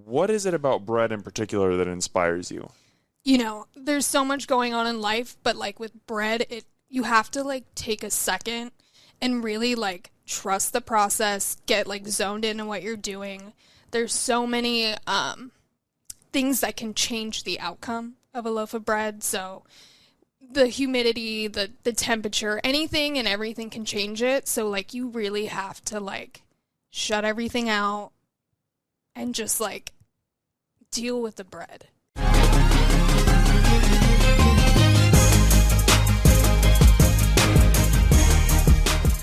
What is it about bread in particular that inspires you? There's so much going on in life, but like with bread, you have to like take a second and really like trust the process, get like zoned in on what you're doing. There's so many things that can change the outcome of a loaf of bread. So the humidity, the temperature, anything and everything can change it. So like you really have to like shut everything out and just like deal with the bread.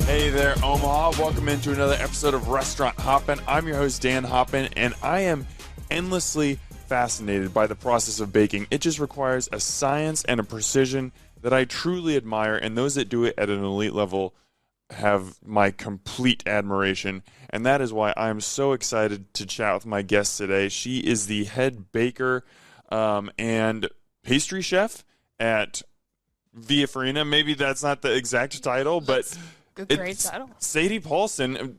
Hey there, Omaha. Welcome into another episode of Restaurant Hoppen. I'm your host, Dan Hoppen, and I am endlessly fascinated by the process of baking. It just requires a science and a precision that I truly admire, and those that do it at an elite level have my complete admiration, and that is why I'm so excited to chat with my guest today. She is the head baker and pastry chef at Via Farina. Maybe that's not the exact title, but Great title. Sadie Paulsen,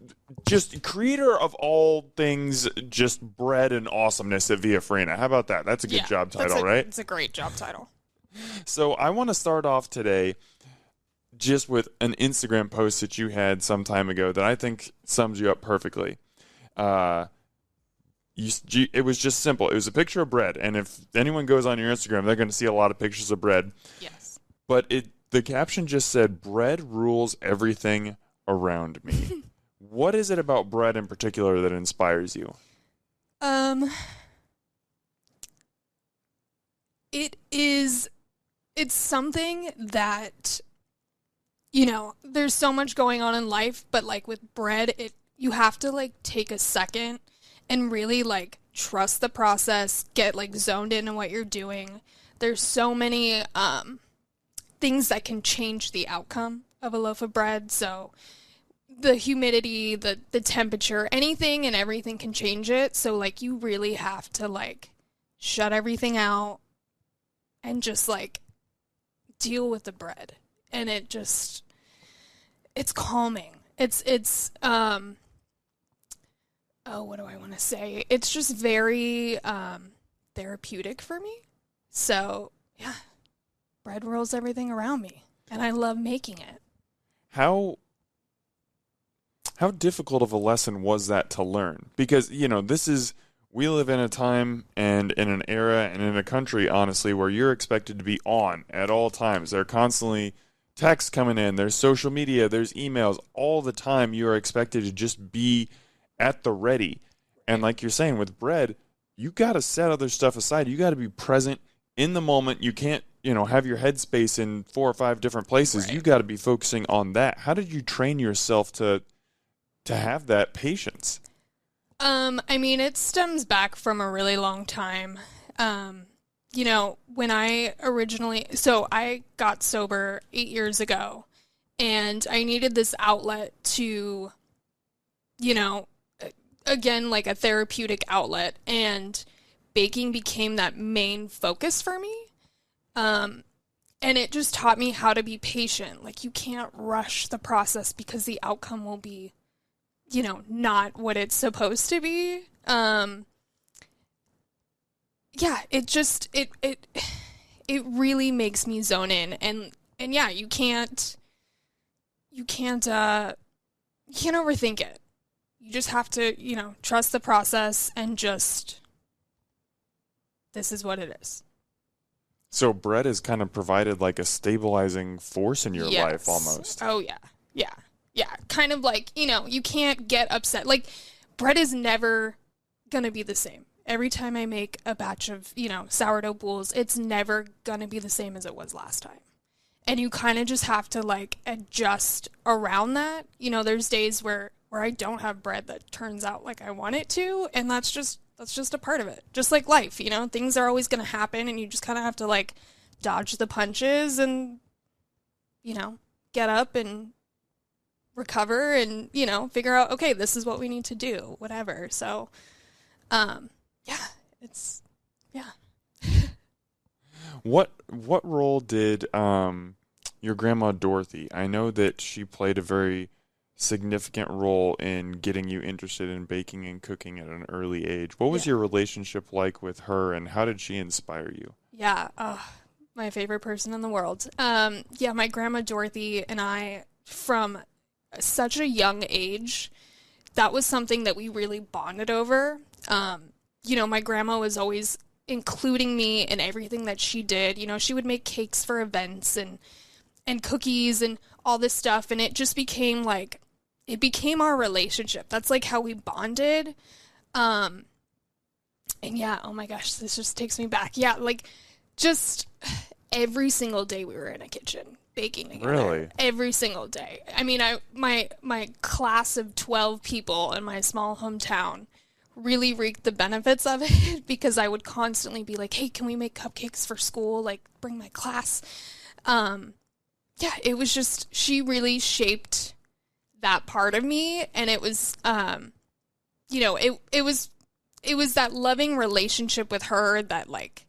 just creator of all things, just bread and awesomeness at Via Farina. How about that? That's a good job title, right? It's a great job title. So I want to start off today just with an Instagram post that you had some time ago that I think sums you up perfectly. It was just simple. It was a picture of bread, and if anyone goes on your Instagram, they're going to see a lot of pictures of bread. Yes. But the caption just said, "Bread rules everything around me." What is it about bread in particular that inspires you? It's something that, there's so much going on in life, but like with bread, you have to like take a second and really like trust the process, get like zoned in on what you're doing. There's so many things that can change the outcome of a loaf of bread. So the humidity, the temperature, anything and everything can change it. So like you really have to like shut everything out and just like deal with the bread. And it's calming. What do I want to say? It's just very therapeutic for me. So yeah, bread rolls everything around me, and I love making it. How difficult of a lesson was that to learn? Because, we live in a time and in an era and in a country, honestly, where you're expected to be on at all times. There are constantly texts coming in, there's social media, there's emails. All the time you are expected to just be at the ready. And like you're saying, with bread, you got to set other stuff aside. You got to be present in the moment. You can't, have your headspace in 4 or 5 different places. Right. You got to be focusing on that. How did you train yourself to have that patience? It stems back from a really long time. When I got sober 8 years ago, and I needed this outlet to, again, like a therapeutic outlet, and baking became that main focus for me. And it just taught me how to be patient. Like, you can't rush the process because the outcome will be, not what it's supposed to be. It really makes me zone in. And yeah, you can't overthink it. You just have to, trust the process and just, this is what it is. So bread has kind of provided like a stabilizing force in your life almost. Oh, yeah. Yeah. Yeah. Kind of like, you can't get upset. Like, bread is never going to be the same. Every time I make a batch of, sourdough bowls, it's never going to be the same as it was last time. And you kind of just have to, like, adjust around that. There's days where I don't have bread that turns out like I want it to, and that's just a part of it. Just like life, things are always going to happen, and you just kind of have to, like, dodge the punches and, get up and recover and, figure out, okay, this is what we need to do, whatever. So, What role did your grandma Dorthy? I know that she played a very significant role in getting you interested in baking and cooking at an early age. What was Yeah. your relationship like with her, and how did she inspire you? Yeah, my favorite person in the world. Yeah, my grandma Dorothy and I, from such a young age, that was something that we really bonded over. My grandma was always including me in everything that she did. She would make cakes for events and cookies and all this stuff, and it just became like, it became our relationship. That's like how we bonded. And yeah, oh my gosh, this just takes me back. Yeah, like just every single day we were in a kitchen baking together. Really? Every single day. I mean, my class of 12 people in my small hometown really reaped the benefits of it because I would constantly be like, hey, can we make cupcakes for school? Like, bring my class. Yeah, it was just, she really shaped that part of me, and it was, it was that loving relationship with her that, like,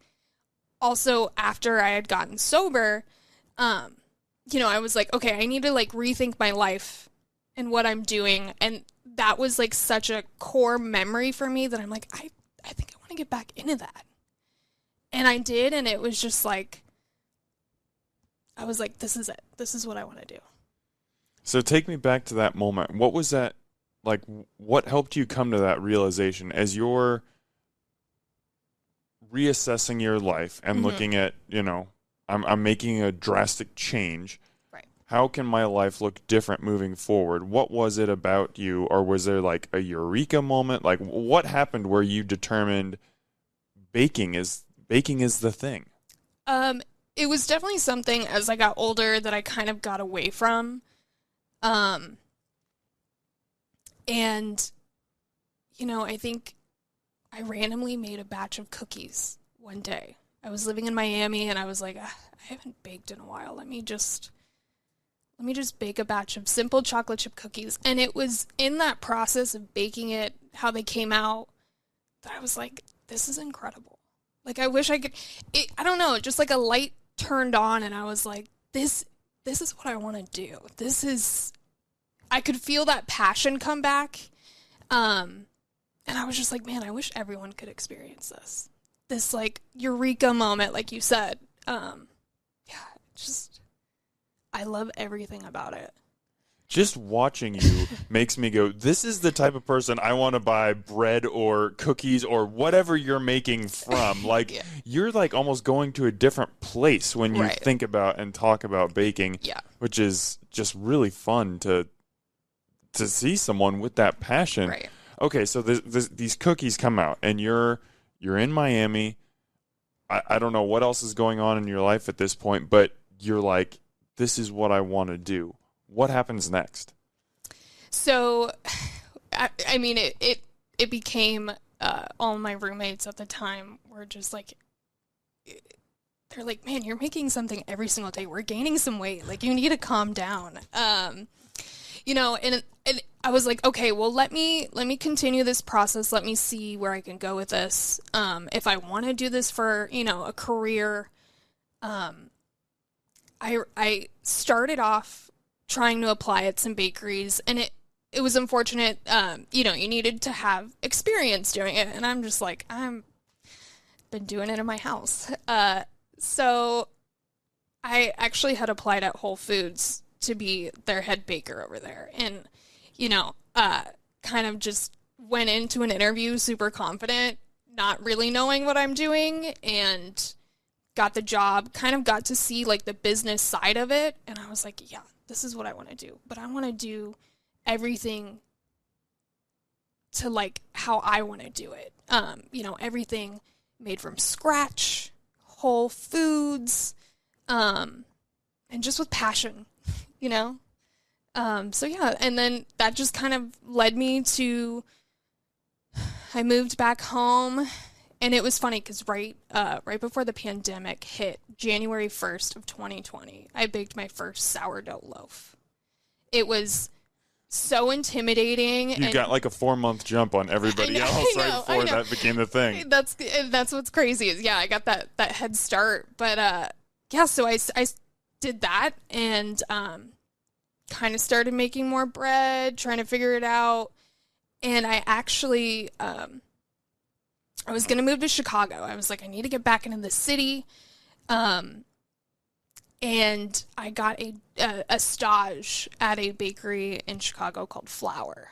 also after I had gotten sober, I was like, okay, I need to, like, rethink my life and what I'm doing, and that was, like, such a core memory for me that I'm like, I think I want to get back into that. And I did, and it was just, like, I was like, this is it. This is what I want to do. So take me back to that moment. What was that, like, what helped you come to that realization as you're reassessing your life and looking at, I'm making a drastic change. Right. How can my life look different moving forward? What was it about you, or was there like a eureka moment? Like, what happened where you determined baking is the thing? It was definitely something as I got older that I kind of got away from. And, I think I randomly made a batch of cookies one day. I was living in Miami and I was like, I haven't baked in a while. Let me just bake a batch of simple chocolate chip cookies. And it was in that process of baking it, how they came out, that I was like, this is incredible. Like, I wish I could, I don't know, just like a light turned on and I was like, this is what I want to do. I could feel that passion come back. And I was just like, man, I wish everyone could experience this. This, like, eureka moment, like you said. I love everything about it. Just watching you makes me go, this is the type of person I want to buy bread or cookies or whatever you're making from. Like, Yeah. You're like almost going to a different place when you Right. think about and talk about baking, Yeah. which is just really fun to see someone with that passion. Right. Okay, so these cookies come out, and you're in Miami. I don't know what else is going on in your life at this point, but you're like, this is what I want to do. What happens next? So, I mean, it became, all my roommates at the time were just like, they're like, man, you're making something every single day. We're gaining some weight. Like, you need to calm down. And I was like, okay, well, let me continue this process. Let me see where I can go with this. If I want to do this for, a career, I started off trying to apply at some bakeries, and it was unfortunate. You needed to have experience doing it, and I'm just like, I'm been doing it in my house. So I actually had applied at Whole Foods to be their head baker over there, and kind of just went into an interview super confident, not really knowing what I'm doing, and got the job, kind of got to see like the business side of it, and I was like, yeah, this is what I want to do, but I want to do everything to like how I want to do it. Everything made from scratch, whole foods, and just with passion, So yeah, and then that just kind of led me to, I moved back home, and it was funny because right before the pandemic hit, January 1st of 2020, I baked my first sourdough loaf. It was so intimidating. You got like a 4-month jump on everybody else right before that became the thing. That's what's crazy is, yeah, I got that head start. But, yeah, so I did that, and kind of started making more bread, trying to figure it out. And I actually, I was going to move to Chicago. I was like, I need to get back into the city. And I got a stage at a bakery in Chicago called Flour.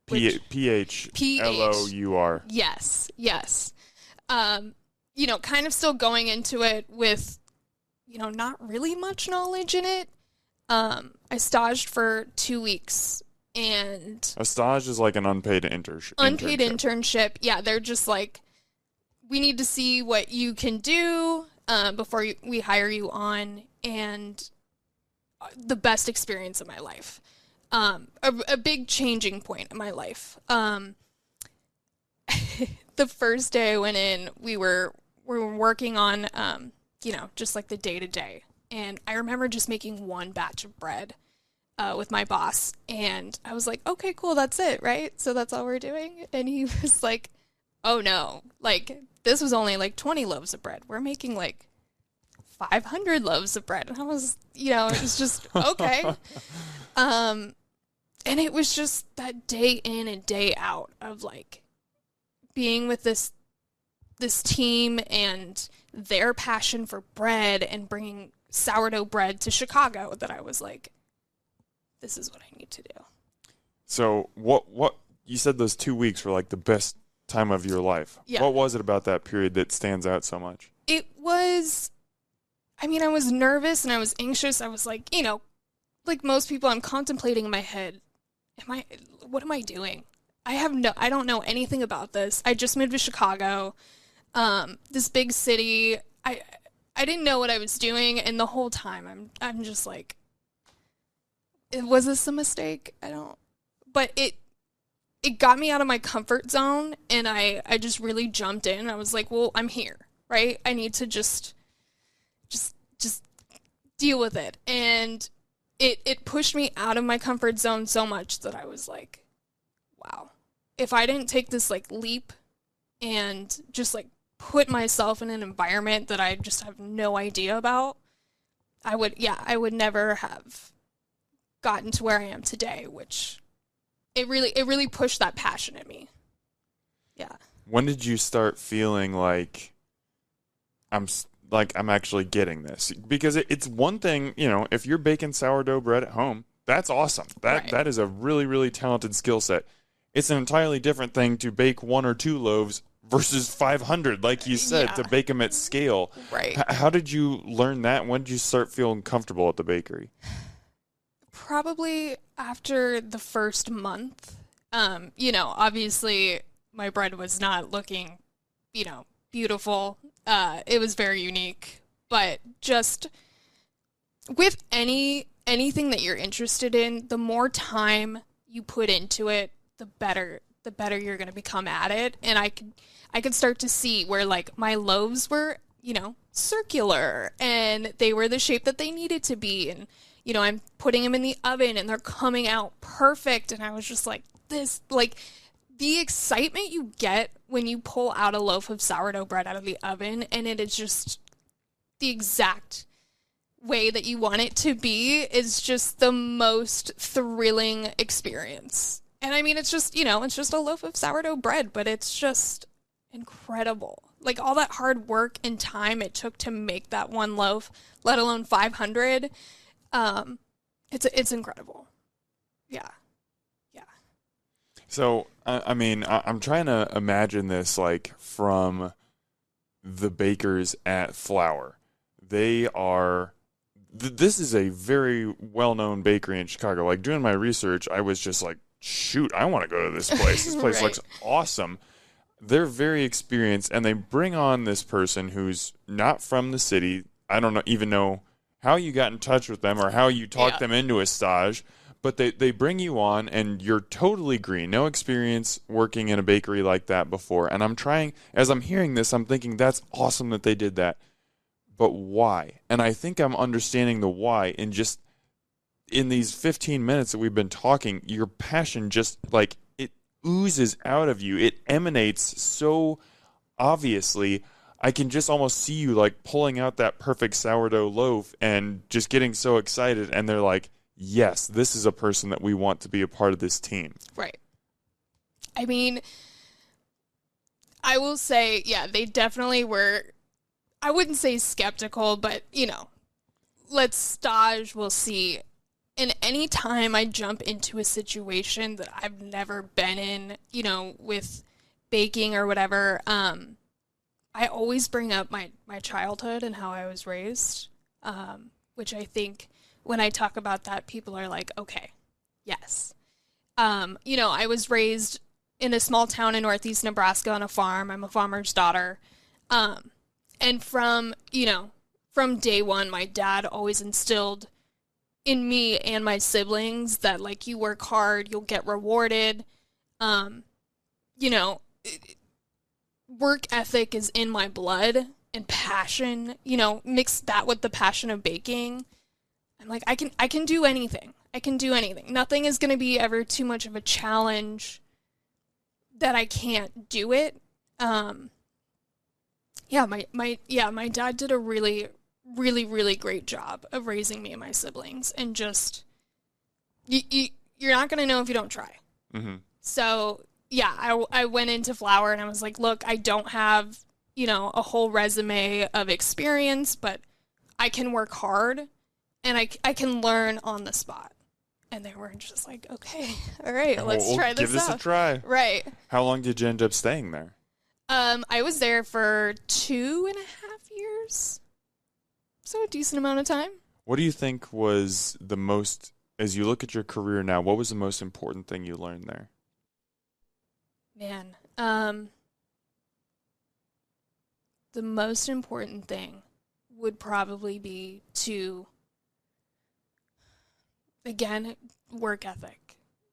P-H-L-O-U-R. Yes. You know, kind of still going into it with, you know, not really much knowledge in it. I staged for 2 weeks, and A stage is like an unpaid internship. Unpaid internship. Yeah, they're just like, we need to see what you can do before we hire you on, and the best experience of my life. A big changing point in my life. The first day I went in, we were working on, you know, just like the day-to-day. And I remember just making one batch of bread with my boss. And I was like, okay, cool, that's it, right? So that's all we're doing? And he was like, oh, no. Like, this was only like 20 loaves of bread. We're making like 500 loaves of bread. And I was, you know, it was just, okay. And it was just that day in and day out of like being with this team and their passion for bread and bringing sourdough bread to Chicago that I was like, this is what I need to do. So what you said those 2 weeks were like the best time of your life. Yeah. What was it about that period that stands out so much? It was, I mean, I was nervous and I was anxious. I was like, you know, like most people, I'm contemplating in my head, what am I doing? I don't know anything about this. I just moved to Chicago, this big city. I didn't know what I was doing, and the whole time I'm just like, was this a mistake? But it got me out of my comfort zone, and I just really jumped in. I was like, well, I'm here, right? I need to just deal with it. And it pushed me out of my comfort zone so much that I was like, wow, if I didn't take this like leap and just like put myself in an environment that I just have no idea about, I would never have gotten to where I am today, which it really pushed that passion in me. Yeah. When did you start feeling like I'm actually getting this? Because it's one thing, you know, if you're baking sourdough bread at home, that's awesome. That is a really, really talented skill set. It's an entirely different thing to bake 1 or 2 loaves versus 500, like you said, to bake them at scale. Right. How did you learn that? When did you start feeling comfortable at the bakery? Probably after the first month. You know, obviously my bread was not looking, you know, beautiful. It was very unique, but just with anything that you're interested in, the more time you put into it, the better you're going to become at it. And I could start to see where like my loaves were, you know, circular, and they were the shape that they needed to be. And, you know, I'm putting them in the oven and they're coming out perfect. And I was just like, this, like, the excitement you get when you pull out a loaf of sourdough bread out of the oven and it is just the exact way that you want it to be is just the most thrilling experience. And I mean, it's just, you know, it's just a loaf of sourdough bread, but it's just incredible. Like all that hard work and time it took to make that one loaf, let alone 500, it's incredible. Yeah. So, I mean, I'm trying to imagine this like from the bakers at Flour. They are, this is a very well-known bakery in Chicago. Like doing my research, I was just like, shoot, I want to go to this place. This place looks awesome. They're very experienced, and they bring on this person who's not from the city. I don't even know how you got in touch with them or how you talked them into a stage. But they bring you on, and you're totally green, no experience working in a bakery like that before. And I'm trying, as I'm hearing this, I'm thinking that's awesome that they did that. But why? And I think I'm understanding the why in just in these 15 minutes that we've been talking. Your passion just like it oozes out of you. It emanates so obviously. I can just almost see you like pulling out that perfect sourdough loaf and just getting so excited. And they're like, yes, this is a person that we want to be a part of this team. Right. I mean, I will say, yeah, they definitely were, I wouldn't say skeptical, but, you know, let's stage, we'll see. And any time I jump into a situation that I've never been in, you know, with baking or whatever, I always bring up my childhood and how I was raised, which I think when I talk about that, people are like, okay, yes. You know, I was raised in a small town in northeast Nebraska on a farm. I'm a farmer's daughter. And from day one, my dad always instilled in me and my siblings that, like, you work hard, you'll get rewarded. You know, work ethic is in my blood, and passion, you know, mix that with the passion of baking. I'm like, I can do anything. I can do anything. Nothing is going to be ever too much of a challenge that I can't do it. Yeah, my dad did a really, really, really great job of raising me and my siblings, and just you're not going to know if you don't try. Mm-hmm. So yeah, I went into flour and I was like, look, I don't have, you know, a whole resume of experience, but I can work hard and I can learn on the spot. And they were just like, okay, all right, let's try this out. Give this a try. Right. How long did you end up staying there? I was there for 2.5 years. So a decent amount of time. What do you think was the most, as you look at your career now, what was the most important thing you learned there? Man, the most important thing would probably be to, again, work ethic.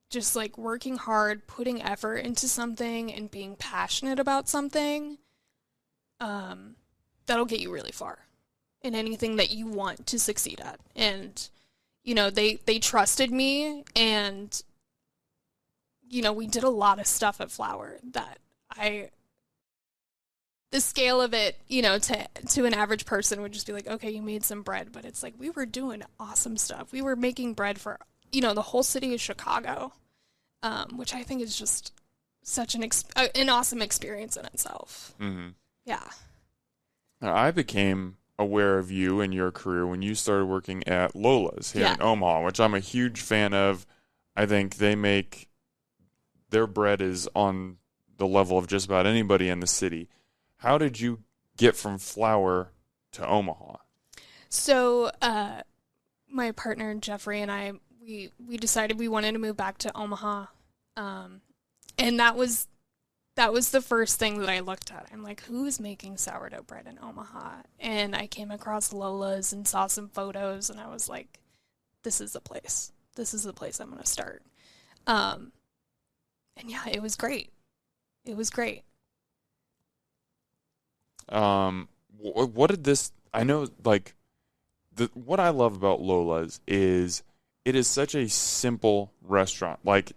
Just like working hard, putting effort into something, and being passionate about something, that'll get you really far in anything that you want to succeed at. And, you know, they trusted me, and, you know, we did a lot of stuff at Flour that the scale of it, you know, to an average person would just be like, okay, you made some bread, but it's like, we were doing awesome stuff. We were making bread for, you know, the whole city of Chicago, which I think is just such an awesome experience in itself. Mm-hmm. Yeah. Now, I became aware of you and your career when you started working at Lola's here in Omaha, which I'm a huge fan of. I think their bread is on the level of just about anybody in the city. How did you get from Flour to Omaha? So, my partner Jeffrey and I, we decided we wanted to move back to Omaha, and that was the first thing that I looked at. I'm like, who is making sourdough bread in Omaha? And I came across Lola's and saw some photos, and I was like, this is the place. This is the place I'm going to start. And yeah, it was great. It was great. What did this, I know, like, what I love about Lola's is it is such a simple restaurant. Like,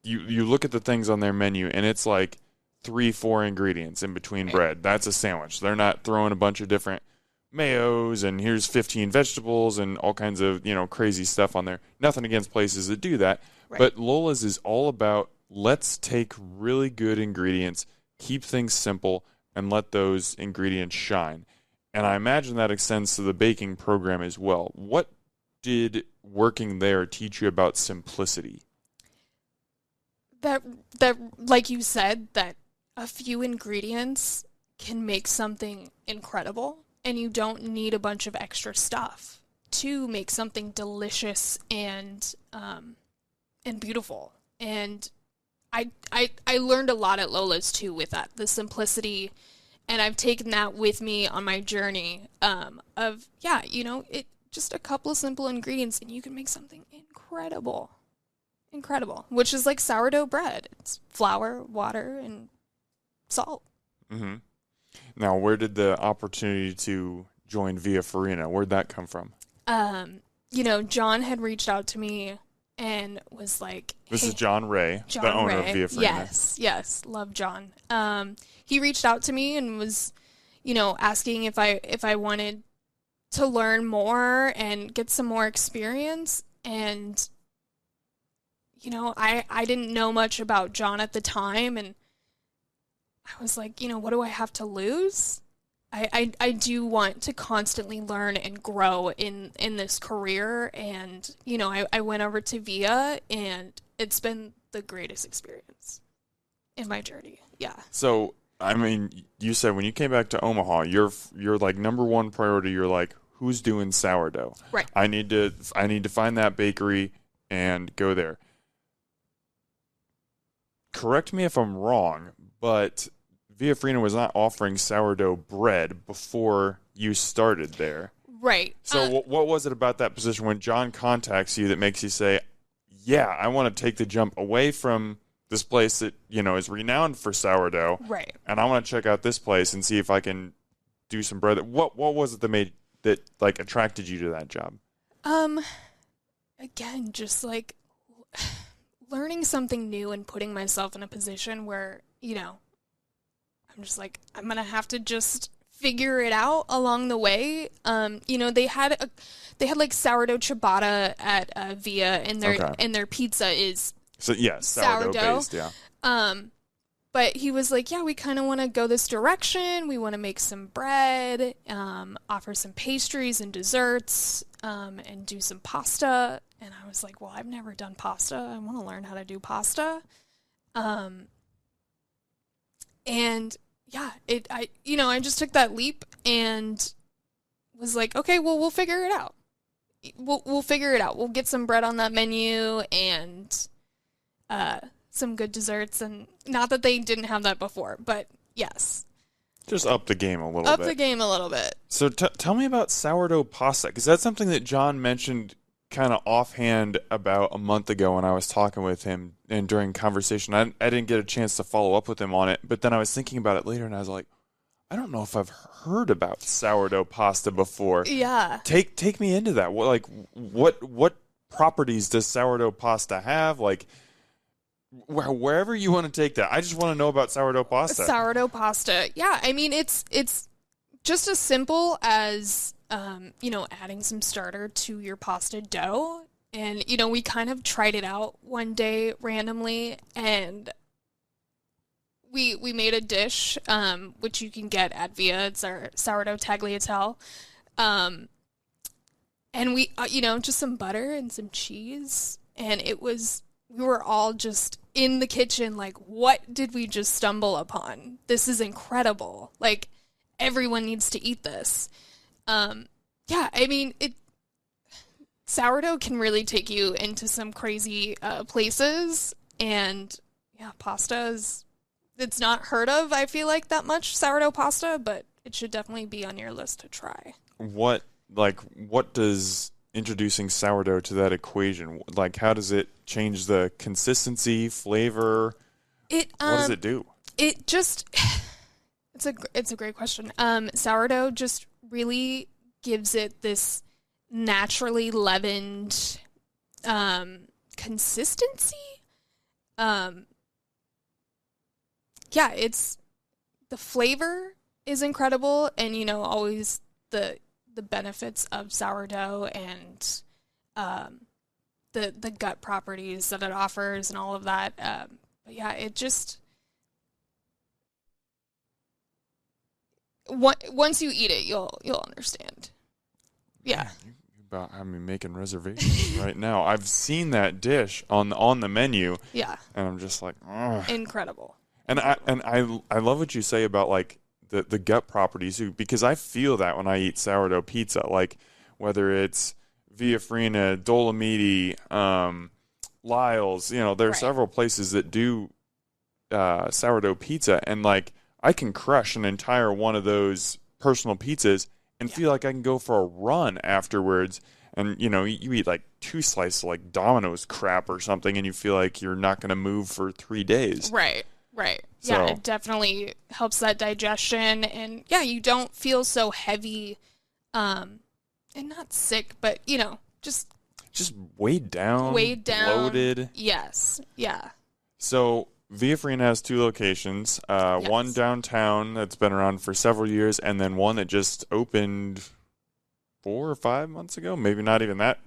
you look at the things on their menu, and it's like 3-4 ingredients in between bread. That's a sandwich. They're not throwing a bunch of different mayos and here's 15 vegetables and all kinds of, you know, crazy stuff on there. Nothing against places that do that. Right. But Lola's is all about, let's take really good ingredients, keep things simple, and let those ingredients shine. And I imagine that extends to the baking program as well. What did working there teach you about simplicity? That like you said, that a few ingredients can make something incredible, and you don't need a bunch of extra stuff to make something delicious and beautiful. And I learned a lot at Lola's too with that, the simplicity, and I've taken that with me on my journey of, yeah, you know, it just a couple of simple ingredients and you can make something incredible, which is like sourdough bread. It's flour, water, and salt. Mm-hmm. Now, where did the opportunity to join Via Farina, where'd that come from? You know, John had reached out to me and was like, this is John Ray, the owner of Via Farina. Yes, love John. He reached out to me and was, you know, asking if I wanted to learn more and get some more experience. And, you know, I didn't know much about John at the time, and I was like, you know, what do I have to lose? I do want to constantly learn and grow in this career. And, you know, I went over to Via, and it's been the greatest experience in my journey. Yeah. So, I mean, you said when you came back to Omaha, your like number one priority, you're like, who's doing sourdough? Right. I need to find that bakery and go there. Correct me if I'm wrong, but Via Farina was not offering sourdough bread before you started there. Right. So what was it about that position when John contacts you that makes you say, yeah, I want to take the jump away from this place that, you know, is renowned for sourdough. Right. And I want to check out this place and see if I can do some bread. What was it that like attracted you to that job? Again, just like learning something new and putting myself in a position where, you know, I'm just like, I'm going to have to just figure it out along the way. You know, they had like sourdough ciabatta at Via, and their pizza is sourdough based, yeah. But he was like, yeah, we kind of want to go this direction. We want to make some bread, offer some pastries and desserts, and do some pasta. And I was like, well, I've never done pasta. I want to learn how to do pasta. And yeah, I just took that leap and was like, okay, well, we'll figure it out. We'll figure it out. We'll get some bread on that menu and some good desserts. And not that they didn't have that before, but yes. Just up the game a little bit. Up the game a little bit. So tell me about sourdough pasta, because that's something that John mentioned kind of offhand about a month ago when I was talking with him, and during conversation, I didn't get a chance to follow up with him on it, but then I was thinking about it later, and I was like, I don't know if I've heard about sourdough pasta before. Yeah. Take me into that. What properties does sourdough pasta have? Like, wherever you want to take that. I just want to know about sourdough pasta. Sourdough pasta. Yeah, I mean, it's just as simple as adding some starter to your pasta dough. And, you know, we kind of tried it out one day randomly, and we made a dish, which you can get at Via. It's our sourdough tagliatelle. And we, just some butter and some cheese. And we were all just in the kitchen like, what did we just stumble upon? This is incredible. Like, everyone needs to eat this. Yeah, I mean, sourdough can really take you into some crazy places, and yeah, it's not heard of, I feel like, that much, sourdough pasta, but it should definitely be on your list to try. What does introducing sourdough to that equation, like, how does it change the consistency, flavor? What does it do? It just, it's a great question. Sourdough just really gives it this naturally leavened consistency. Yeah, the flavor is incredible, and always the benefits of sourdough and the gut properties that it offers and all of that. But yeah, it just once you eat it, you'll understand. Yeah. About having me making reservations right now. I've seen that dish on the menu. Yeah. And I'm just like, ugh. Incredible. And I love what you say about like the gut properties, because I feel that when I eat sourdough pizza, like whether it's Via Farina, Dolomiti, Lyle's, there are several places that do sourdough pizza, and like I can crush an entire one of those personal pizzas and feel like I can go for a run afterwards. And, you eat like 2 slices of like Domino's crap or something, and you feel like you're not going to move for 3 days. Right. So, yeah, it definitely helps that digestion. And, yeah, you don't feel so heavy and not sick, but, just weighed down. Bloated. Yes. Yeah. So Via Farina has 2 locations, Yes. One downtown that's been around for several years, and then one that just opened 4 or 5 months ago, maybe not even that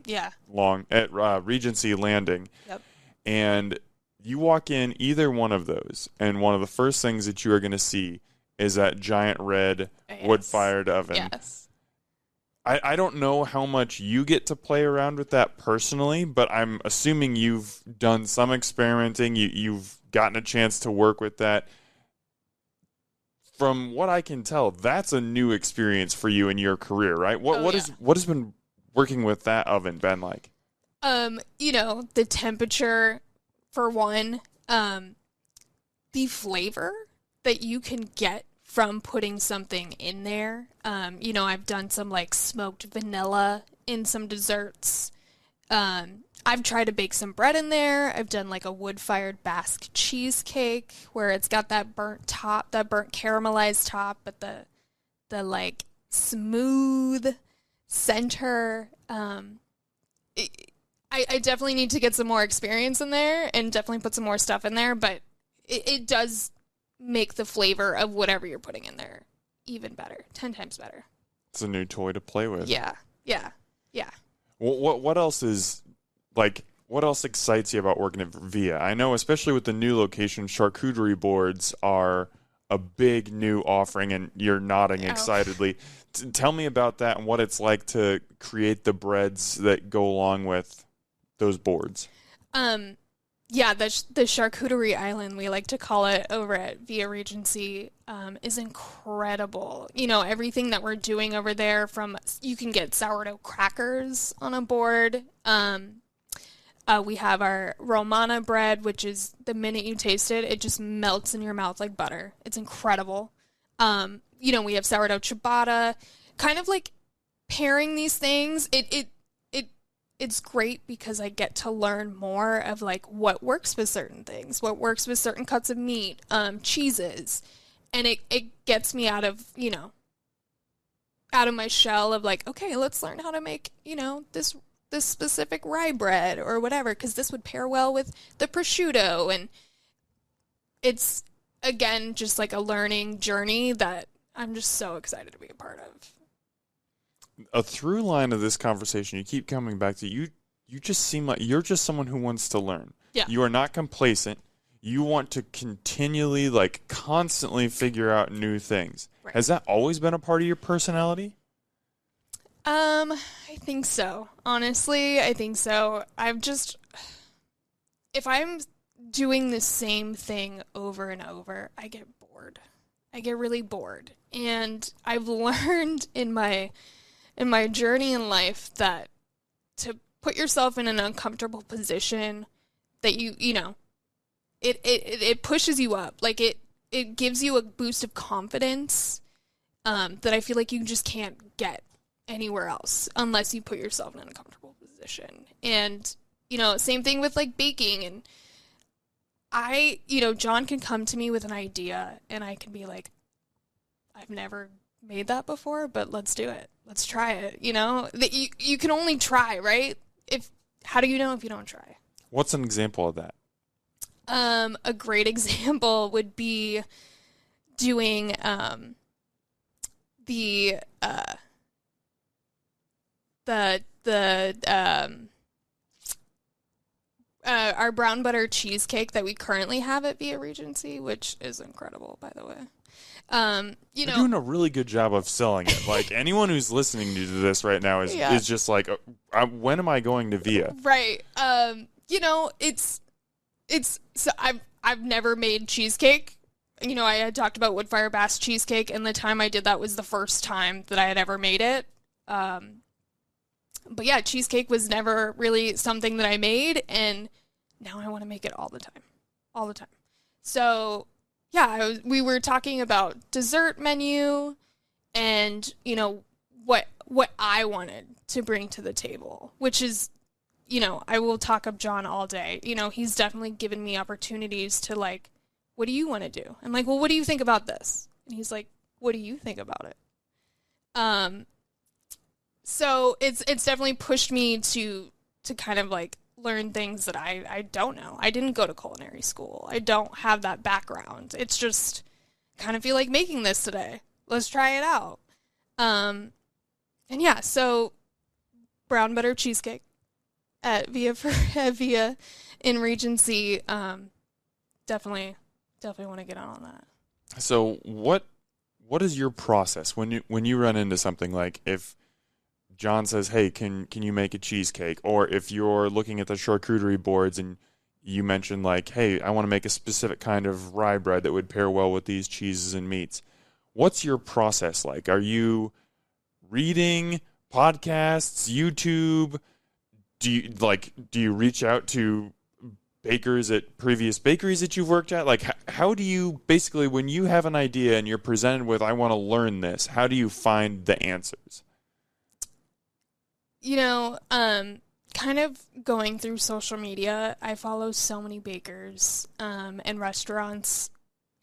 long, at Regency Landing. Yep. And you walk in either one of those, and one of the first things that you are going to see is that giant red wood-fired oven. Yes. I don't know how much you get to play around with that personally, but I'm assuming you've done some experimenting. You've gotten a chance to work with that. From what I can tell, that's a new experience for you in your career, right? What has been working with that oven been like? The temperature for one, the flavor that you can get from putting something in there. I've done some like smoked vanilla in some desserts. I've tried to bake some bread in there. I've done like a wood-fired Basque cheesecake where it's got that burnt top, that burnt caramelized top, but the like smooth center. I definitely need to get some more experience in there and definitely put some more stuff in there, but it does make the flavor of whatever you're putting in there even better, 10 times better. It's a new toy to play with. Yeah. What else excites you about working at Via? I know, especially with the new location, charcuterie boards are a big new offering, and you're nodding excitedly. Tell me about that and what it's like to create the breads that go along with those boards. The charcuterie island, we like to call it over at Via Regency, is incredible. Everything that we're doing over there, from you can get sourdough crackers on a board. We have our Romana bread, which is the minute you taste it, it just melts in your mouth like butter. It's incredible. We have sourdough ciabatta, kind of like pairing these things. It's great because I get to learn more of like what works with certain things, what works with certain cuts of meat, cheeses, and it gets me out of my shell of like, okay, let's learn how to make this specific rye bread or whatever, because this would pair well with the prosciutto, and it's again just like a learning journey that I'm just so excited to be a part of. A through line of this conversation, you keep coming back to you just seem like you're just someone who wants to learn. Yeah. You are not complacent. You want to continually, like, constantly figure out new things. Right. Has that always been a part of your personality? I think so. Honestly, I think so. If I'm doing the same thing over and over, I get bored. I get really bored. And I've learned in my journey in life that to put yourself in an uncomfortable position, that it pushes you up. Like it gives you a boost of confidence that I feel like you just can't get anywhere else unless you put yourself in an uncomfortable position. And same thing with like baking. And John can come to me with an idea and I can be like, I've never made that before, but let's do it. Let's try it. You can only try, right? How do you know if you don't try? What's an example of that? A great example would be doing our brown butter cheesecake that we currently have at Via Regency, which is incredible, by the way. You're doing a really good job of selling it. Like, anyone who's listening to this right now is just like, when am I going to Via? Right. So I've never made cheesecake. I had talked about wood fire Basque cheesecake, and the time I did that was the first time that I had ever made it. But yeah, cheesecake was never really something that I made, and now I want to make it all the time. So yeah, we were talking about dessert menu and, what I wanted to bring to the table, which is, I will talk up John all day. He's definitely given me opportunities to like, what do you want to do? I'm like, well, what do you think about this? And he's like, what do you think about it? So it's definitely pushed me to kind of like learn things that I don't know. I didn't go to culinary school. I don't have that background. It's just kind of feel like making this today. Let's try it out. And yeah, so brown butter cheesecake at Via in Regency. Definitely want to get on that. So what is your process when you run into something like if John says, "Hey, can you make a cheesecake?" Or if you're looking at the charcuterie boards and you mention like, "Hey, I want to make a specific kind of rye bread that would pair well with these cheeses and meats." What's your process like? Are you reading podcasts, YouTube? Do you reach out to bakers at previous bakeries that you've worked at? Like, how do you basically, when you have an idea and you're presented with, "I want to learn this," how do you find the answers? Kind of going through social media, I follow so many bakers and restaurants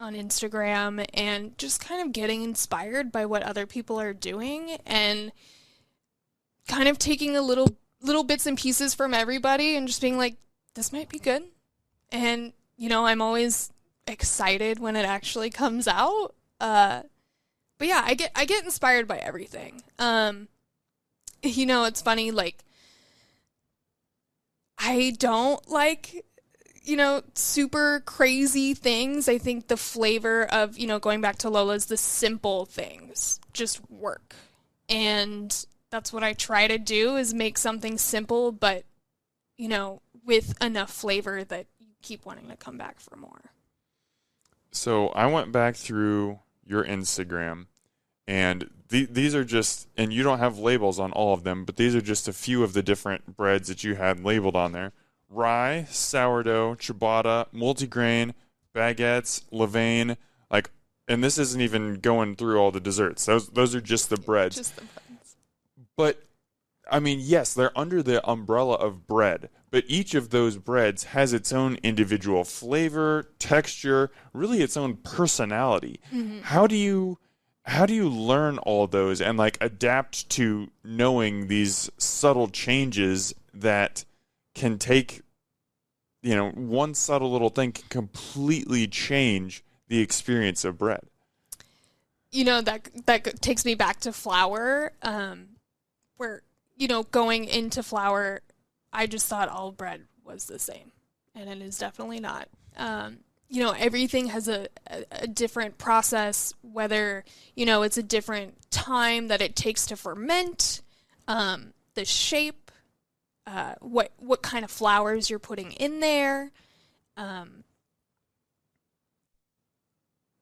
on Instagram, and just kind of getting inspired by what other people are doing and kind of taking a little bits and pieces from everybody and just being like, this might be good. And, I'm always excited when it actually comes out. But yeah, I get inspired by everything. It's funny, like, I don't like, super crazy things. I think the flavor of, going back to Lola's, the simple things just work. And that's what I try to do, is make something simple, but, with enough flavor that you keep wanting to come back for more. So I went back through your Instagram, and these are just, and you don't have labels on all of them, but these are just a few of the different breads that you had labeled on there. Rye, sourdough, ciabatta, multigrain, baguettes, levain, like, and this isn't even going through all the desserts. Those are just the breads. Just the breads. But, I mean, yes, they're under the umbrella of bread, but each of those breads has its own individual flavor, texture, really its own personality. Mm-hmm. How do you learn all those and like adapt to knowing these subtle changes that can take, one subtle little thing can completely change the experience of bread? That takes me back to flour, where, going into flour, I just thought all bread was the same, and it is definitely not. Everything has a different process, whether, it's a different time that it takes to ferment, the shape, what kind of flours you're putting in there.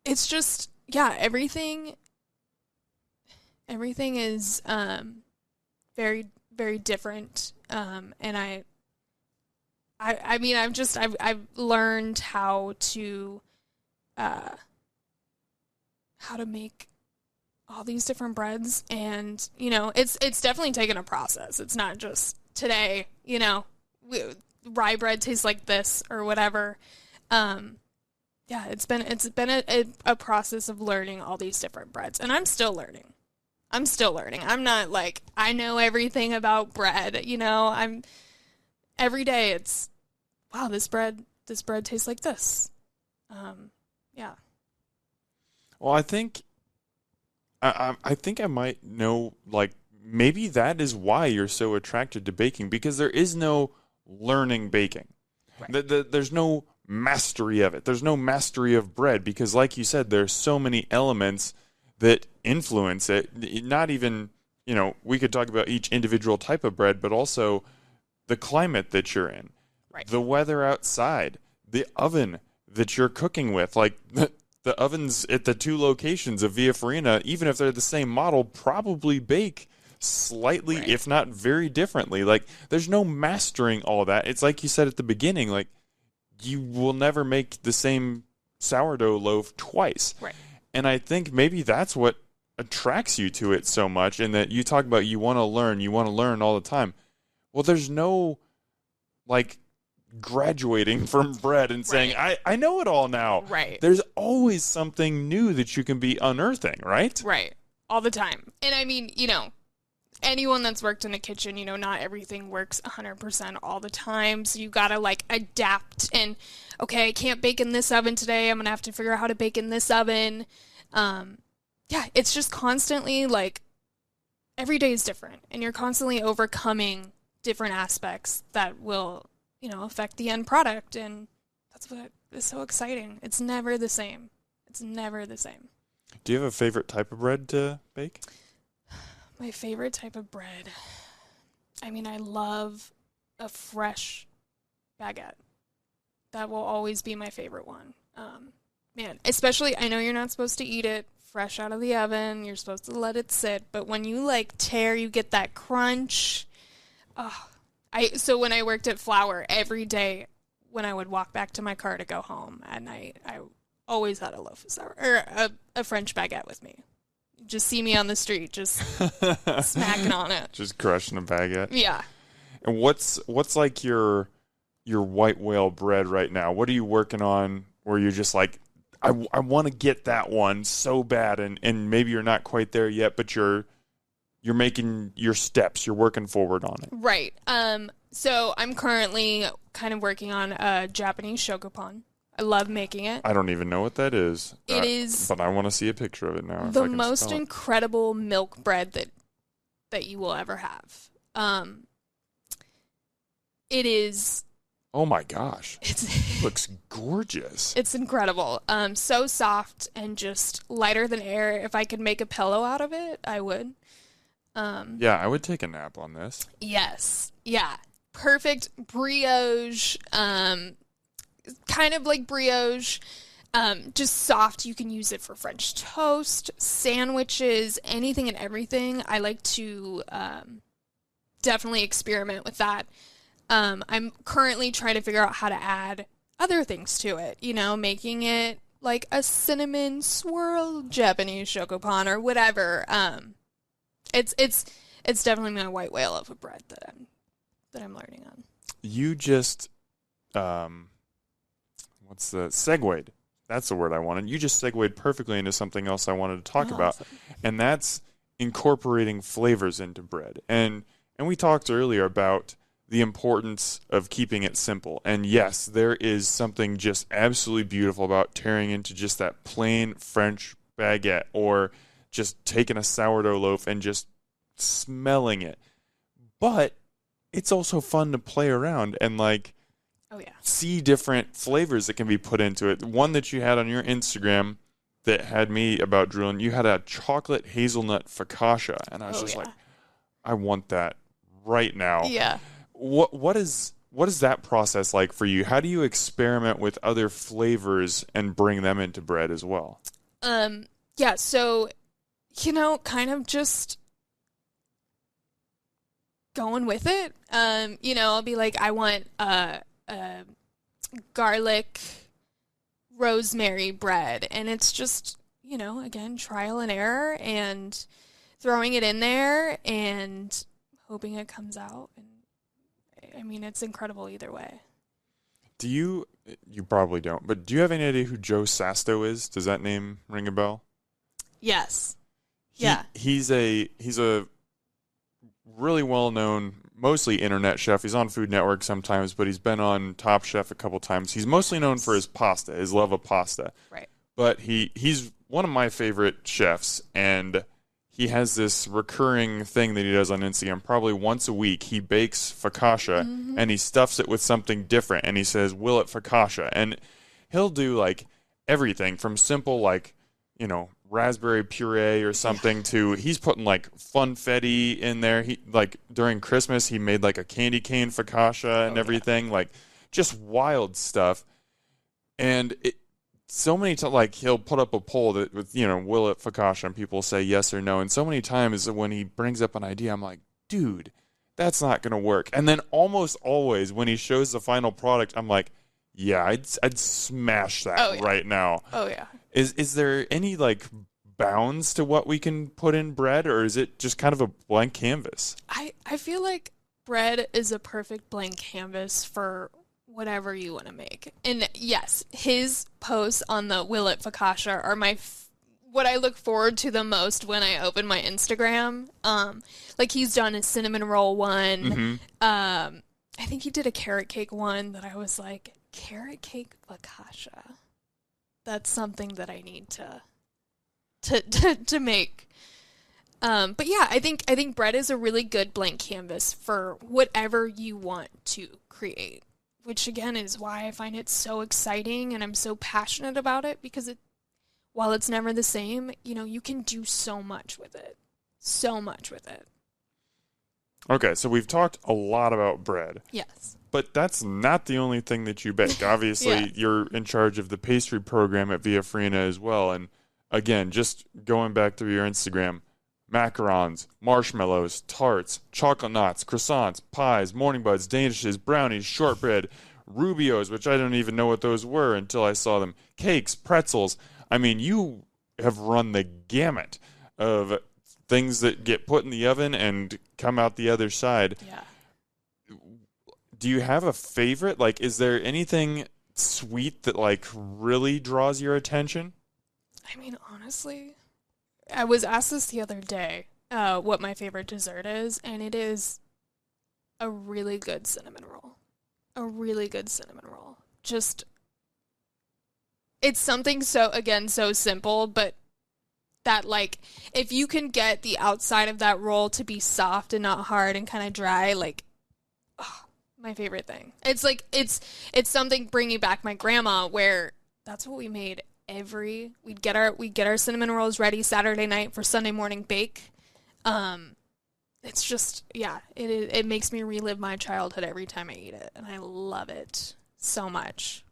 It's just, yeah, everything is very, very different. And I've learned how to make all these different breads, and it's definitely taken a process. It's not just today, rye bread tastes like this or whatever. It's been a process of learning all these different breads, and I'm still learning. I'm not like, I know everything about bread, I'm every day it's, wow, this bread tastes like this. Yeah. Well, I think I might know, like, maybe that is why you're so attracted to baking, because there is no learning baking. Right. There's no mastery of it. There's no mastery of bread, because like you said, there's so many elements that influence it. Not even, we could talk about each individual type of bread, but also the climate that you're in, right, the weather outside, the oven that you're cooking with. Like the ovens at the two locations of Via Farina, even if they're the same model, probably bake slightly, right, if not very differently. Like, there's no mastering all that. It's like you said at the beginning, like, you will never make the same sourdough loaf twice. Right. And I think maybe that's what attracts you to it so much, and that you talk about you want to learn all the time. Well, there's no, like, graduating from bread and saying, right, I know it all now. Right. There's always something new that you can be unearthing, right? Right. All the time. And I mean, anyone that's worked in a kitchen, not everything works 100% all the time. So you got to, like, adapt and, okay, I can't bake in this oven today. I'm going to have to figure out how to bake in this oven. Yeah, it's just constantly, like, every day is different, and you're constantly overcoming different aspects that will, affect the end product, and that's what is so exciting. It's never the same. It's never the same. Do you have a favorite type of bread to bake? My favorite type of bread. I mean, I love a fresh baguette. That will always be my favorite one. Man, especially, I know you're not supposed to eat it fresh out of the oven. You're supposed to let it sit. But when you, tear, you get that crunch. Oh, so when I worked at Flour, every day when I would walk back to my car to go home at night, I always had a loaf of sour, or a French baguette with me. Just see me on the street, just smacking on it. Just crushing a baguette. Yeah. And what's like your white whale bread right now? What are you working on where you're just like, I want to get that one so bad, and maybe you're not quite there yet, but you're making your steps. You're working forward on it. Right. So I'm currently kind of working on a Japanese shokupan. I love making it. I don't even know what that is. It is, but I want to see a picture of it now. the most incredible milk bread that you will ever have. It is. Oh my gosh! It looks gorgeous. It's incredible. So soft and just lighter than air. If I could make a pillow out of it, I would. Yeah, I would take a nap on this. Yes. Yeah. Perfect brioche. Kind of like brioche, just soft. You can use it for French toast, sandwiches, anything and everything. I like to definitely experiment with that. I'm currently trying to figure out how to add other things to it, making it like a cinnamon swirl Japanese shokupan or whatever. It's definitely my white whale of a bread that I'm learning on. You just segued? That's the word I wanted. You just segued perfectly into something else I wanted to talk about, and that's incorporating flavors into bread. And we talked earlier about the importance of keeping it simple. And yes, there is something just absolutely beautiful about tearing into just that plain French baguette, or just taking a sourdough loaf and just smelling it. But it's also fun to play around and see different flavors that can be put into it. One that you had on your Instagram that had me about drooling, you had a chocolate hazelnut focaccia, and I was just like, I want that right now. Yeah. What is that process like for you? How do you experiment with other flavors and bring them into bread as well? Yeah, so kind of just going with it. I'll be like, I want garlic rosemary bread, and it's just again, trial and error and throwing it in there and hoping it comes out. And I mean, it's incredible either way. Do you probably don't, but do you have any idea who Joe Sasto is? Does that name ring a bell? Yes. He's a really well-known, mostly internet chef. He's on Food Network sometimes, but he's been on Top Chef a couple times. He's mostly known for his pasta, his love of pasta. Right. But he's one of my favorite chefs, and he has this recurring thing that he does on Instagram. Probably once a week, he bakes focaccia, and he stuffs it with something different, and he says, "Will it focaccia?" And he'll do everything from simple raspberry puree or something to he's putting funfetti in there. He during Christmas he made a candy cane focaccia and everything, just wild stuff. And so many times, he'll put up a poll that with will it focaccia, and people say yes or no. And so many times when he brings up an idea, I'm like, dude, that's not gonna work. And then almost always when he shows the final product, I'm like, yeah, I'd smash that right now. Oh yeah. Is there any bounds to what we can put in bread, or is it just kind of a blank canvas? I feel like bread is a perfect blank canvas for whatever you want to make. And yes, his posts on the Will It Focaccia are what I look forward to the most when I open my Instagram. He's done a cinnamon roll one. I think he did a carrot cake one that I was like, carrot cake focaccia. That's something that I need to make. But yeah, I think bread is a really good blank canvas for whatever you want to create, which again is why I find it so exciting and I'm so passionate about it, because while it's never the same, you can do so much with it. So much with it. Okay, so we've talked a lot about bread. Yes. But that's not the only thing that you bake. Obviously, Yeah. You're in charge of the pastry program at Via Farina as well. And again, just going back through your Instagram, macarons, marshmallows, tarts, chocolate knots, croissants, pies, morning buds, danishes, brownies, shortbread, rubios, which I don't even know what those were until I saw them, cakes, pretzels. I mean, you have run the gamut of things that get put in the oven and come out the other side. Yeah. Do you have a favorite? Like, is there anything sweet that, like, really draws your attention? I mean, honestly, I was asked this the other day, what my favorite dessert is, and it is a really good cinnamon roll. A really good cinnamon roll. Just, it's something so simple, but that, like, if you can get the outside of that roll to be soft and not hard and kind of dry, like, oh, my favorite thing. It's like, it's something bringing back my grandma, where that's what we made we'd get our cinnamon rolls ready Saturday night for Sunday morning bake. It's just, yeah, it makes me relive my childhood every time I eat it, and I love it so much.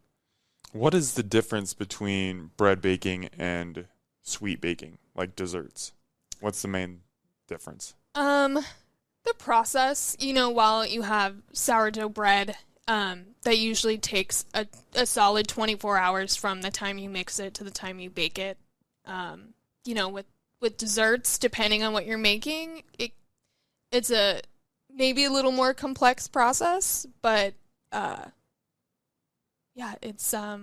What is the difference between bread baking and sweet baking, like desserts? What's the main difference? The process, while you have sourdough bread, that usually takes a solid 24 hours from the time you mix it to the time you bake it. With desserts, depending on what you're making, it's maybe a little more complex process, but yeah, it's a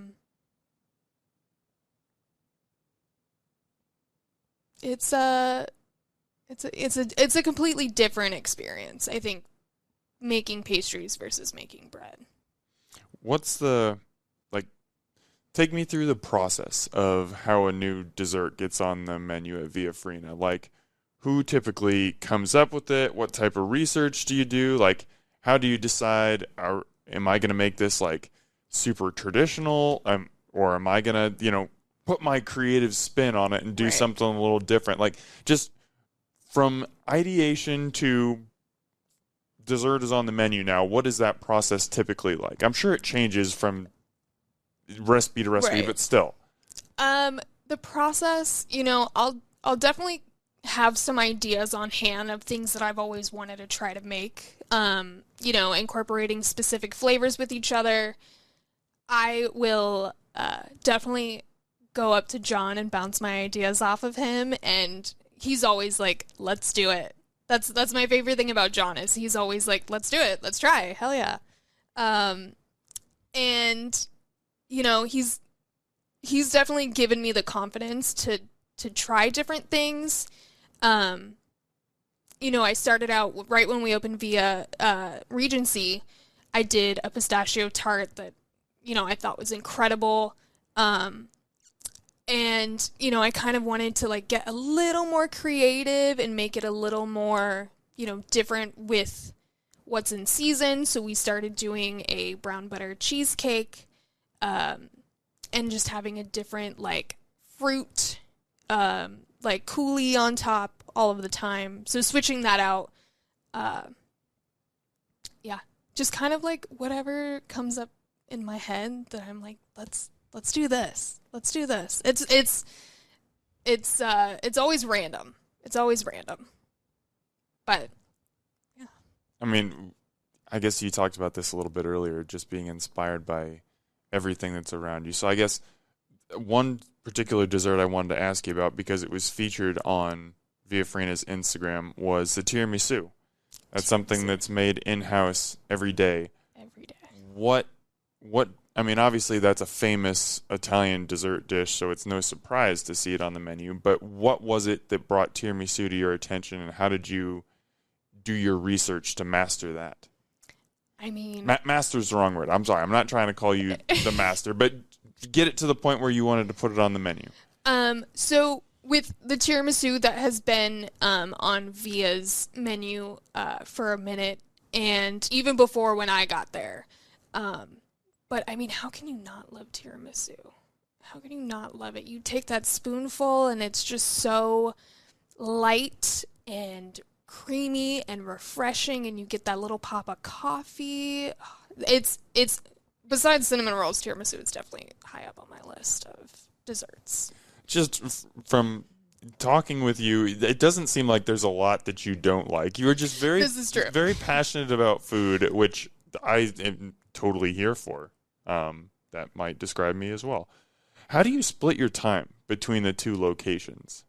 completely different experience, I think, making pastries versus making bread. What's take me through the process of how a new dessert gets on the menu at Via Farina. Like, who typically comes up with it? What type of research do you do? Like, how do you decide, am I going to make this, like, super traditional? Or am I going to, put my creative spin on it and do something a little different? Like, just from ideation to dessert is on the menu now, what is that process typically like? I'm sure it changes from recipe to recipe, but still. The process, I'll definitely have some ideas on hand of things that I've always wanted to try to make. Incorporating specific flavors with each other. I will definitely go up to John and bounce my ideas off of him, and he's always like, let's do it. That's my favorite thing about John, is he's always like, let's do it, let's try, hell yeah. And he's definitely given me the confidence to try different things. I started out right when we opened Via Regency. I did a pistachio tart that I thought was incredible. And, I kind of wanted to, like, get a little more creative and make it a little more, different with what's in season. So we started doing a brown butter cheesecake, and just having a different, like, fruit, like, coulis on top all of the time. So switching that out, yeah, just kind of, like, whatever comes up in my head that I'm like, let's do this. Let's do this. It's always random. It's always random. But yeah. I mean, I guess you talked about this a little bit earlier, just being inspired by everything that's around you. So I guess one particular dessert I wanted to ask you about, because it was featured on Via Farina's Instagram, was the tiramisu. That's something that's made in-house every day. Every day. What I mean, obviously that's a famous Italian dessert dish, so it's no surprise to see it on the menu. But what was it that brought tiramisu to your attention, and how did you do your research to master that? I mean... master's the wrong word. I'm sorry. I'm not trying to call you the master, but get it to the point where you wanted to put it on the menu. So with the tiramisu that has been on Via's menu for a minute, and even before when I got there. But I mean, how can you not love tiramisu? How can you not love it? You take that spoonful and it's just so light and creamy and refreshing, and you get that little pop of coffee. It's besides cinnamon rolls, tiramisu is definitely high up on my list of desserts. Just from talking with you, it doesn't seem like there's a lot that you don't like. You are just very passionate about food, which I am totally here for. That might describe me as well. How do you split your time between the two locations?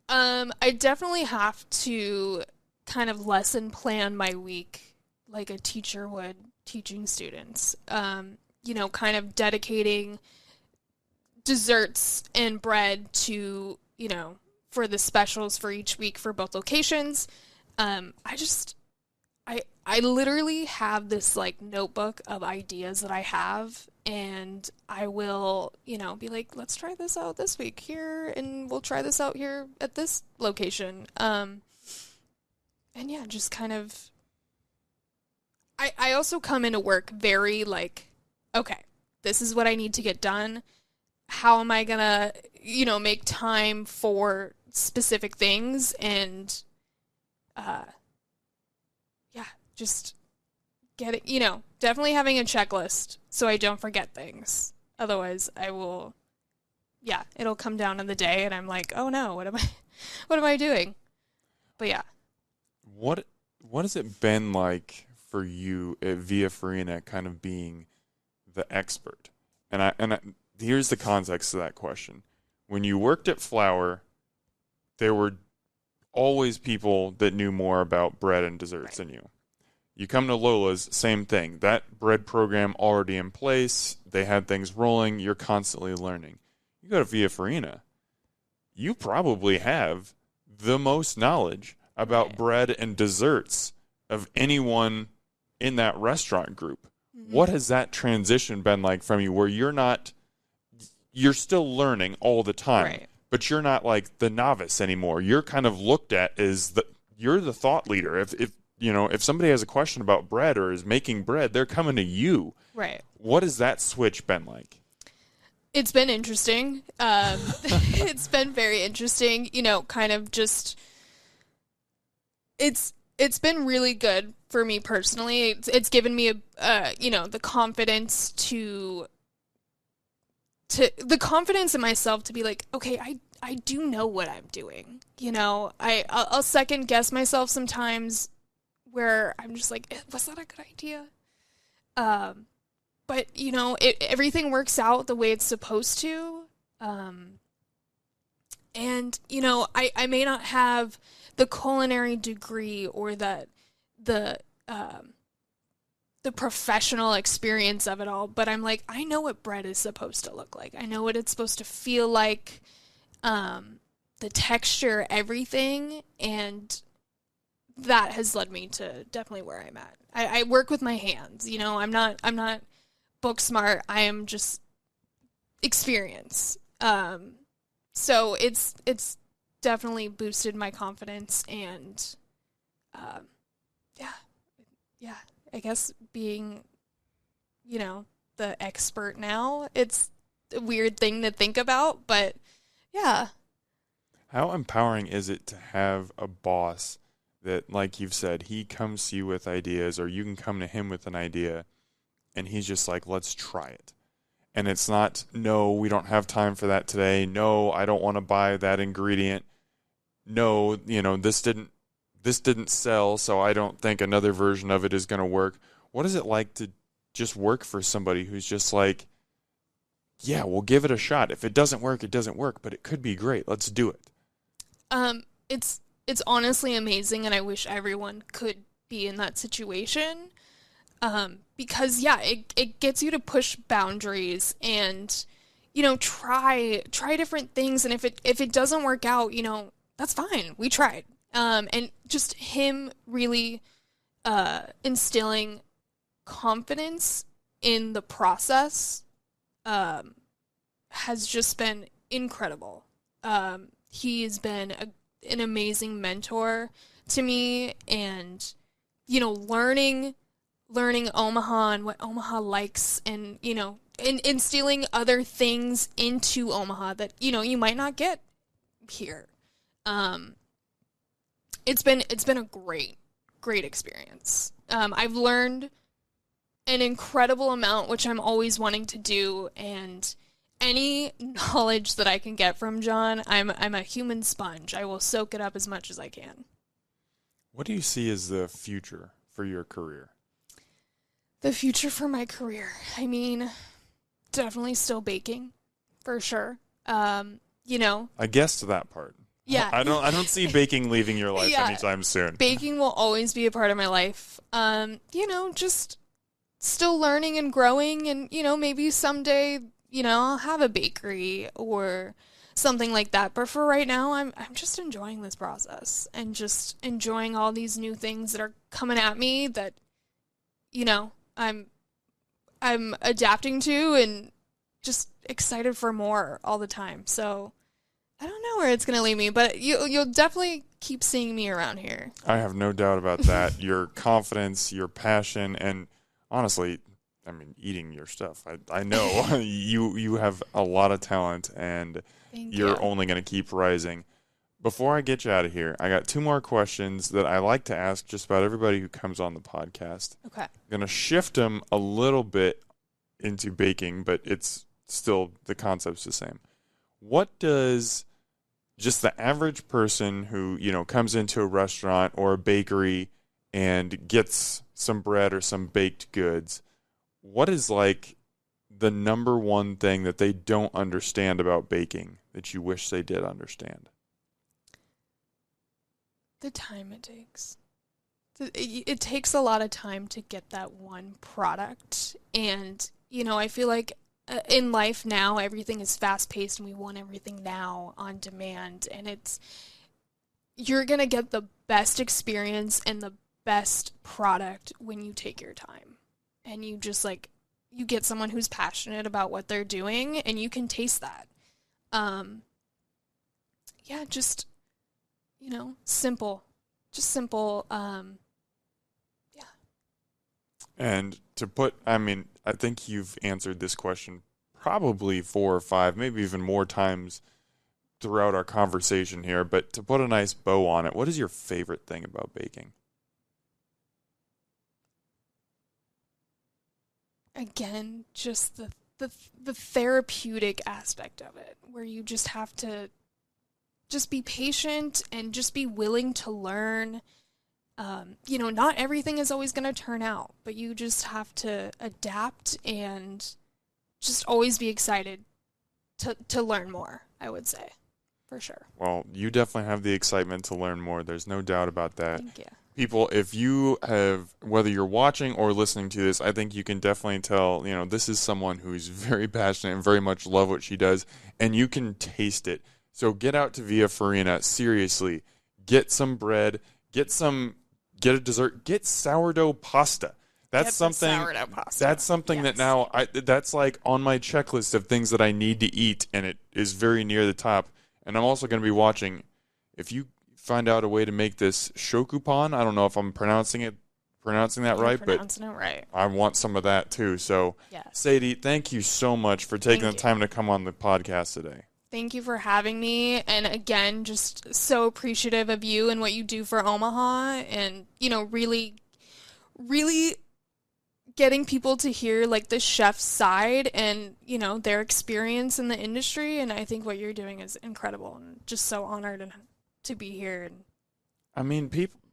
I definitely have to kind of lesson plan my week like a teacher would teaching students. Kind of dedicating desserts and bread to, for the specials for each week for both locations. I literally have this like notebook of ideas that I have, and I will, be like, let's try this out this week here, and we'll try this out here at this location. And yeah, just kind of, I also come into work very like, okay, this is what I need to get done. How am I gonna, make time for specific things? And, just get it, definitely having a checklist so I don't forget things. Otherwise it'll come down in the day and I'm like, oh no, what am I doing? But yeah. What has it been like for you at Via Farina kind of being the expert? And here's the context of that question. When you worked at Flour, there were always people that knew more about bread and desserts than you. You come to Lola's, same thing. That bread program already in place. They had things rolling. You're constantly learning. You go to Via Farina, you probably have the most knowledge about bread and desserts of anyone in that restaurant group. Mm-hmm. What has that transition been like from you where you're still learning all the time, but you're not like the novice anymore. You're kind of looked at as you're the thought leader. If somebody has a question about bread or is making bread, they're coming to you. Right. What has that switch been like? It's been interesting. It's been very interesting, kind of just, it's been really good for me personally. It's given me the confidence the confidence in myself to be like, okay, I do know what I'm doing. I'll second guess myself sometimes where I'm just like, was that a good idea? But everything works out the way it's supposed to. And I may not have the culinary degree or the professional experience of it all, but I'm like, I know what bread is supposed to look like. I know what it's supposed to feel like, the texture, everything, and that has led me to definitely where I'm at. I work with my hands, I'm not book smart. I am just experience. So it's definitely boosted my confidence, and I guess being, the expert now, it's a weird thing to think about, but yeah. How empowering is it to have a boss that, like you've said, he comes to you with ideas, or you can come to him with an idea, and he's just like, let's try it. And it's not, no, we don't have time for that today. No, I don't want to buy that ingredient. No, this didn't sell, so I don't think another version of it is going to work. What is it like to just work for somebody who's just like, yeah, we'll give it a shot. If it doesn't work, it doesn't work, but it could be great. Let's do it. It's honestly amazing, and I wish everyone could be in that situation. Because it gets you to push boundaries and, try different things. And if it doesn't work out, that's fine. We tried. And just him really, instilling confidence in the process, has just been incredible. He has been an amazing mentor to me, and, you know, learning Omaha and what Omaha likes, and, you know, instilling other things into Omaha that, you know, you might not get here. It's been a great experience. I've learned an incredible amount, which I'm always wanting to do, and any knowledge that I can get from John, I'm a human sponge. I will soak it up as much as I can. What do you see as the future for your career? The future for my career, I mean, definitely still baking, for sure. You know, I guessed that part. Yeah. I don't see baking leaving your life anytime soon. Baking will always be a part of my life. You know, just still learning and growing, and, you know, maybe someday, you know, I'll have a bakery or something like that. But for right now, I'm just enjoying this process and just enjoying all these new things that are coming at me that, you know, I'm adapting to, and just excited for more all the time. So I don't know where it's going to lead me, but you'll definitely keep seeing me around here. I have no doubt about that. Your confidence, your passion, and honestly, I mean, eating your stuff. I know you have a lot of talent, and you're only going to keep rising. Before I get you out of here, I got 2 more questions that I like to ask just about everybody who comes on the podcast. Okay. I'm going to shift them a little bit into baking, but it's still, the concept's the same. What does just the average person who, you know, comes into a restaurant or a bakery and gets some bread or some baked goods, what is like the number one thing that they don't understand about baking that you wish they did understand? The time it takes. It takes a lot of time to get that one product. And, you know, I feel like in life now, everything is fast-paced and we want everything now on demand. And you're going to get the best experience and the best product when you take your time. And you just, like, you get someone who's passionate about what they're doing, and you can taste that. Yeah, just, you know, simple. Just simple, yeah. And to put, I mean, I think you've answered this question probably 4 or 5, maybe even more times throughout our conversation here, but to put a nice bow on it, what is your favorite thing about baking? Again, just the therapeutic aspect of it, where you just have to just be patient and just be willing to learn. You know, not everything is always going to turn out, but you just have to adapt and just always be excited to learn more, I would say, for sure. Well, you definitely have the excitement to learn more. There's no doubt about that. Thank you. People, if you have, whether you're watching or listening to this, I think you can definitely tell, you know, this is someone who's very passionate and very much love what she does, and you can taste it. So get out to Via Farina, seriously. Get some bread, get a dessert, get sourdough pasta. That's something. Sourdough pasta. That's something that now that's like on my checklist of things that I need to eat, and it is very near the top. And I'm also going to be watching. If you find out a way to make this shokupan, I don't know if I'm pronouncing that right, but it right. I want some of that too. So, yes. Sadie, thank you so much for taking the time to come on the podcast today. Thank you for having me, and again, just so appreciative of you and what you do for Omaha, and, you know, really, really getting people to hear, like, the chef's side and, you know, their experience in the industry, and I think what you're doing is incredible, and just so honored to be here. And I mean,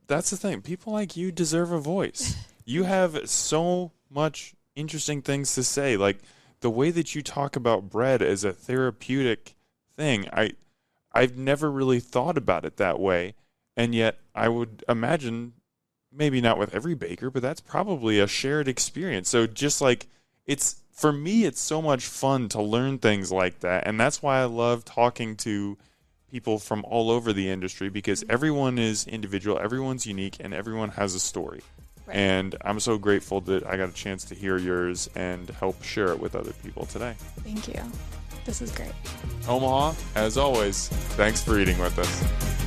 that's the thing. People like you deserve a voice. You have so much interesting things to say, like the way that you talk about bread as a therapeutic thing. I've never really thought about it that way, and yet I would imagine, maybe not with every baker, but that's probably a shared experience. So just like, it's, for me, it's so much fun to learn things like that, and that's why I love talking to people from all over the industry, because everyone is individual, everyone's unique, and everyone has a story. Right. And I'm so grateful that I got a chance to hear yours and help share it with other people today. Thank you. This is great. Omaha, as always, thanks for eating with us.